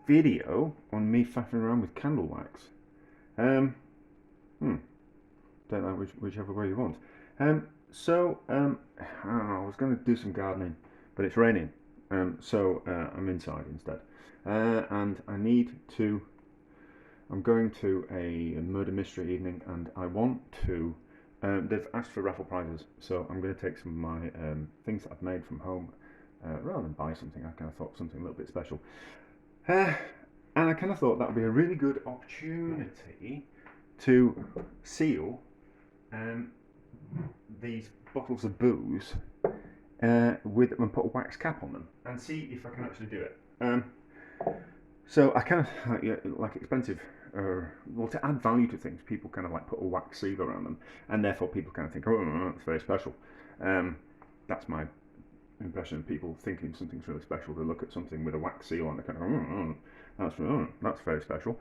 video on me faffing around with candle wax. Um, hmm, don't know whichever way you want. I was going to do some gardening, but it's raining, so I'm inside instead. And I need to. I'm going to a murder mystery evening, and I want to. They've asked for raffle prizes, so I'm going to take some of my things that I've made from home, rather than buy something. I kind of thought something a little bit special. Uh, and I kind of thought that would be a really good opportunity to seal um, these bottles of booze with and put a wax cap on them and see if I can actually do it. So I kind of like expensive. Well, to add value to things, people kind of like put a wax seal around them, and therefore people kind of think, oh, it's very special. That's my impression of people thinking something's really special. They look at something with a wax seal on, they kind of, that's very special.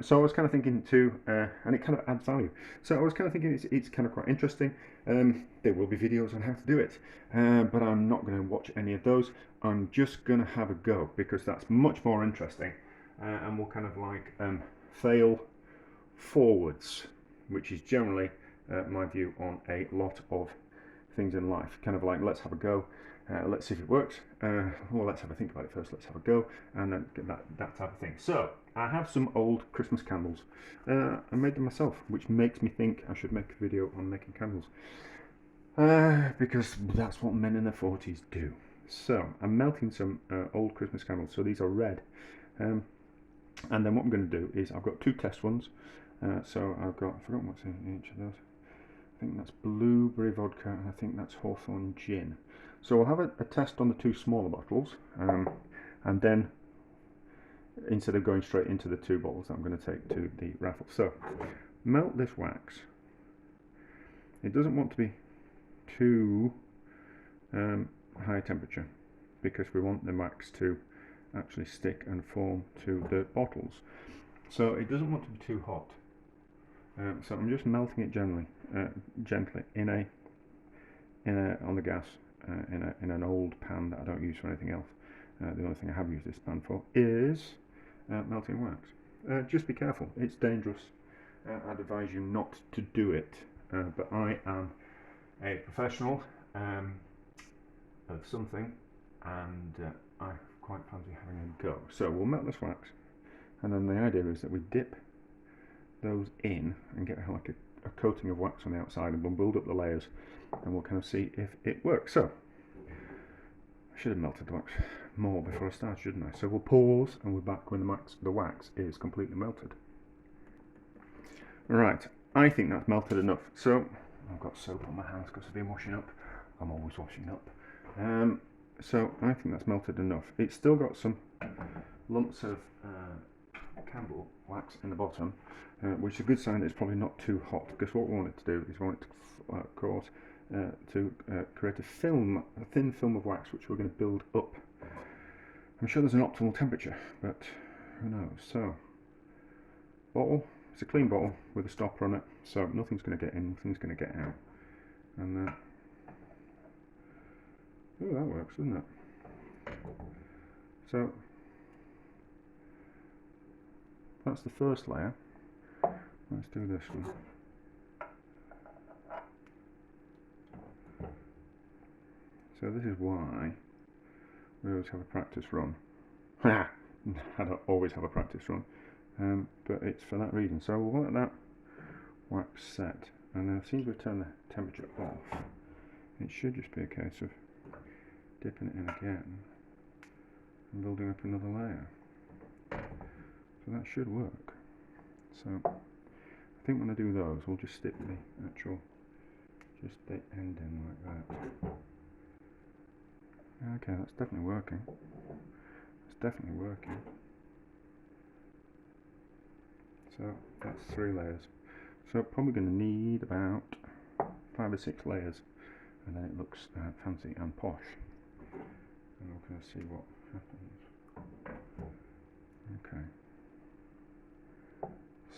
So I was kind of thinking too, and it kind of adds value. So I was kind of thinking it's kind of quite interesting. There will be videos on how to do it, but I'm not going to watch any of those. I'm just going to have a go because that's much more interesting, and we'll kind of like fail forwards, which is generally my view on a lot of things in life. Kind of like, let's have a go, let's see if it works, or let's have a think about it first, let's have a go, and then get that type of thing. So I have some old Christmas candles. I made them myself, which makes me think I should make a video on making candles, because that's what men in their 40s do. So I'm melting some old Christmas candles. So these are red, and then what I'm going to do is I've got two test ones. So I've forgotten what's in each of those. I think that's blueberry vodka, and I think that's hawthorn gin. So we'll have a test on the two smaller bottles, and then instead of going straight into the two bottles, I'm going to take to the raffle. So melt this wax. It doesn't want to be too high temperature because we want the wax to actually stick and form to the bottles. So it doesn't want to be too hot. So I'm just melting it gently on the gas in an old pan that I don't use for anything else. The only thing I have used this pan for is melting wax. Just be careful; it's dangerous. I'd advise you not to do it. But I am a professional of something, and I quite fancy having a go. So we'll melt this wax, and then the idea is that we dip those in and get like a coating of wax on the outside, and we'll build up the layers, and we'll kind of see if it works. So I should have melted the wax more before I start, shouldn't I? So we'll pause, and we're back when the wax is completely melted. Right, I think that's melted enough. So I've got soap on my hands because I've been washing up. I'm always washing up. So I think that's melted enough. It's still got some lumps of candle wax in the bottom, which is a good sign that it's probably not too hot, because what we want it to do is we want it to create a thin film of wax, which we're going to build up. I'm sure there's an optimal temperature, but who knows. So, bottle, it's a clean bottle with a stopper on it, so nothing's going to get in, nothing's going to get out. And oh, that works, doesn't it? So that's the first layer. Let's do this one. So this is why we always have a practice run. I don't always have a practice run, but it's for that reason. So we'll let that wax set, and then as soon as we turn the temperature off, it should just be a case of dipping it in again and building up another layer. So that should work. So I think when I do those, we'll just stick just the end in like that. Okay, that's definitely working. It's definitely working. So that's 3 layers. So probably going to need about 5 or 6 layers, and then it looks fancy and posh. And we're going to see what happens. Okay.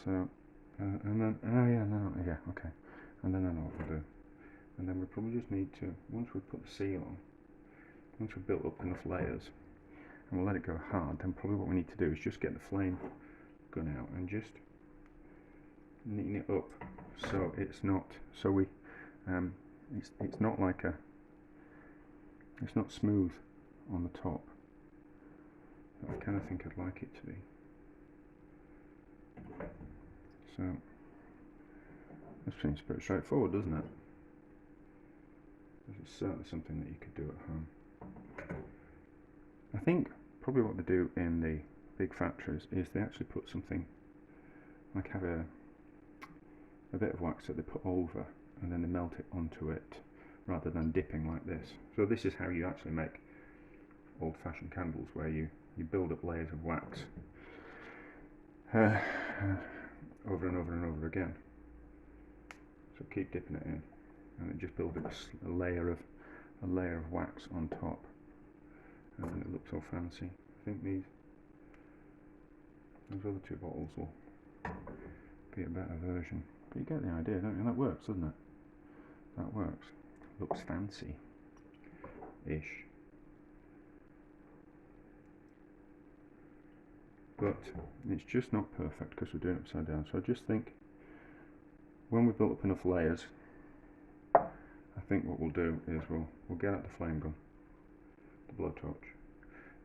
So, and then, okay. And then I know what we'll do. And then we probably just need to, once we put the seal on, once we've built up enough layers, and we'll let it go hard, then probably what we need to do is just get the flame gun out and just neaten it up so it's not it's not like it's not smooth on the top. I kind of think I'd like it to be. So this seems pretty straightforward, doesn't it? This is certainly something that you could do at home. I think probably what they do in the big factories is they actually put something, like have a bit of wax that they put over and then they melt it onto it rather than dipping like this. So this is how you actually make old-fashioned candles, where you build up layers of wax over and over and over again. So keep dipping it in and it just builds up a layer of wax on top, and then it looks all fancy. I think those other two bottles will be a better version. But you get the idea, don't you? That works, doesn't it? That works. Looks fancy-ish. But it's just not perfect because we're doing it upside down. So I just think when we've built up enough layers, I think what we'll do is we'll get out the flame gun, the blowtorch,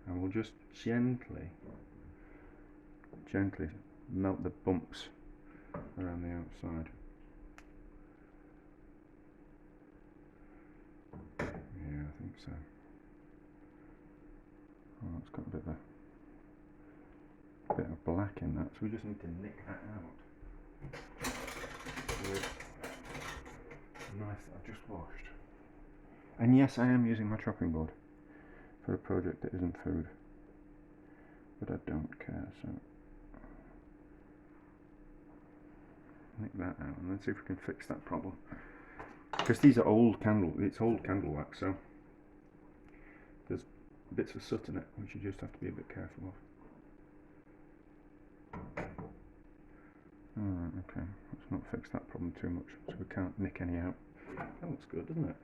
and we'll just gently melt the bumps around the outside. Yeah, I think so. Oh, it's got a bit of black in that, so we just need to nick that out with a knife that I've just washed. And yes, I am using my chopping board for a project that isn't food, but I don't care, so nick that out and then see if we can fix that problem. Because these are old candle wax, so there's bits of soot in it which you just have to be a bit careful of. Alright, okay, let's not fix that problem too much, so we can't nick any out. That looks good, doesn't it?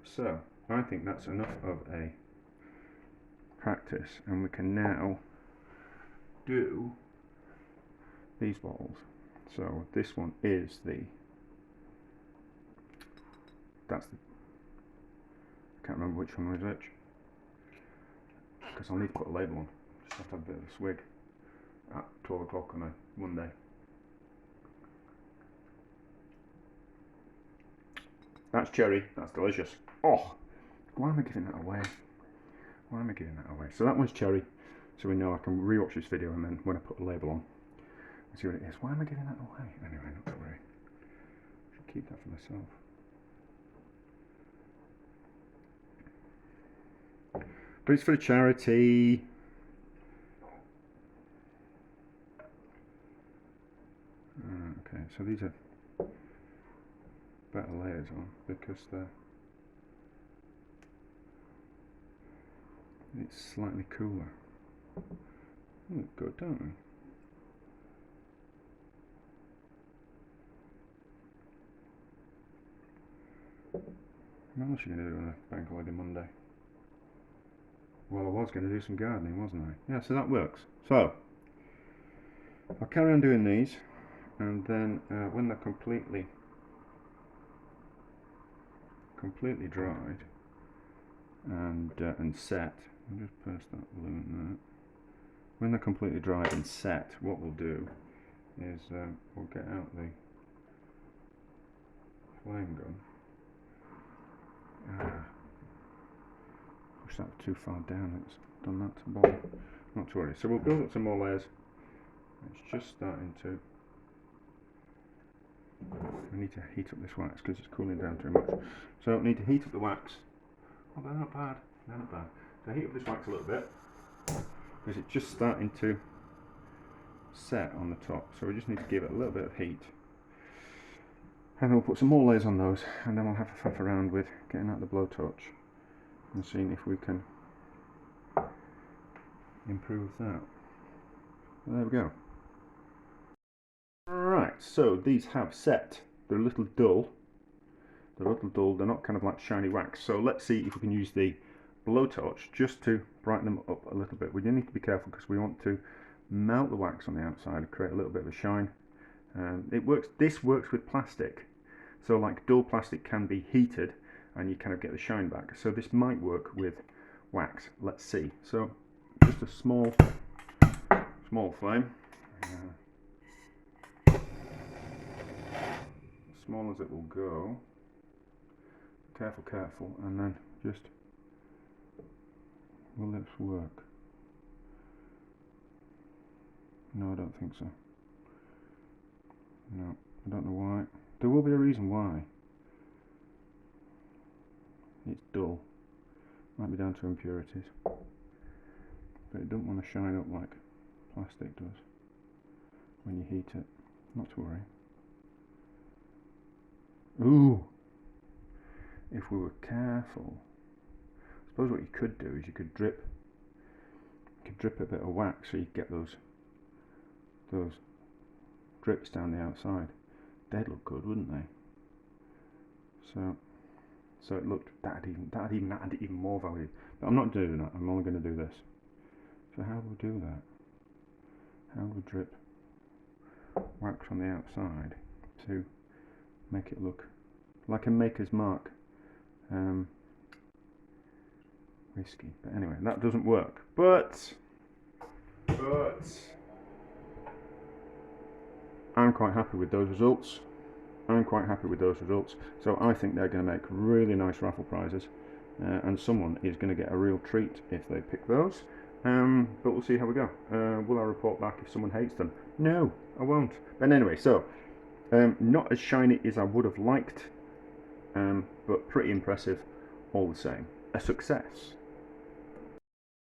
So, I think that's enough of a practice, and we can now do these bottles. So, this one is I can't remember which one was which, because I'll need to put a label on. Just have to have a bit of a swig at 12 o'clock on a Monday. That's cherry, that's delicious. Oh, why am I giving that away? Why am I giving that away? So that one's cherry, so we know I can rewatch this video and then when I put a label on, see what it is. Why am I giving that away? Anyway, not to worry. I should keep that for myself. But it's for a charity. Okay, so these are better layers on because it's slightly cooler. They look good, don't they? What else are you going to do on a bank holiday Monday? Well, I was going to do some gardening, wasn't I? Yeah, so that works. So, I'll carry on doing these, and then when they're completely dried and set, I'll just press that balloon there. When they're completely dried and set, what we'll do is we'll get out the flame gun. Push that too far down, it's done that to the bottom. Not to worry. So we'll build up some more layers. It's just starting to. We need to heat up this wax because it's cooling down too much. So I need to heat up the wax. Oh, they're not bad. They're not bad. So heat up this wax a little bit because it's just starting to set on the top. So we just need to give it a little bit of heat. And then we'll put some more layers on those, and then we'll have to faff around with getting out the blowtorch and seeing if we can improve that. There we go. Right, so these have set. They're a little dull. They're not kind of like shiny wax. So let's see if we can use the blowtorch just to brighten them up a little bit. We do need to be careful because we want to melt the wax on the outside and create a little bit of a shine. This works with plastic, so like dull plastic can be heated and you kind of get the shine back. So this might work with wax. Let's see. So just a small flame, small as it will go. Careful, and then just, will this work? No, I don't think so. No, I don't know why. There will be a reason why. It's dull. Might be down to impurities. But it doesn't want to shine up like plastic does when you heat it. Not to worry. Ooh! If we were careful, I suppose what you could do is you could drip a bit of wax so you get those drips down the outside. They'd look good, wouldn't they? So it looked that'd even add even more value. But I'm not doing that. I'm only going to do this. So how do we do that? How do we drip wax on the outside to make it look like a Maker's Mark whiskey? But anyway, that doesn't work. But I'm quite happy with those results. So I think they're going to make really nice raffle prizes, and someone is going to get a real treat if they pick those. But we'll see how we go. Will I report back if someone hates them? No, I won't. But anyway, so not as shiny as I would have liked, but pretty impressive all the same. A success.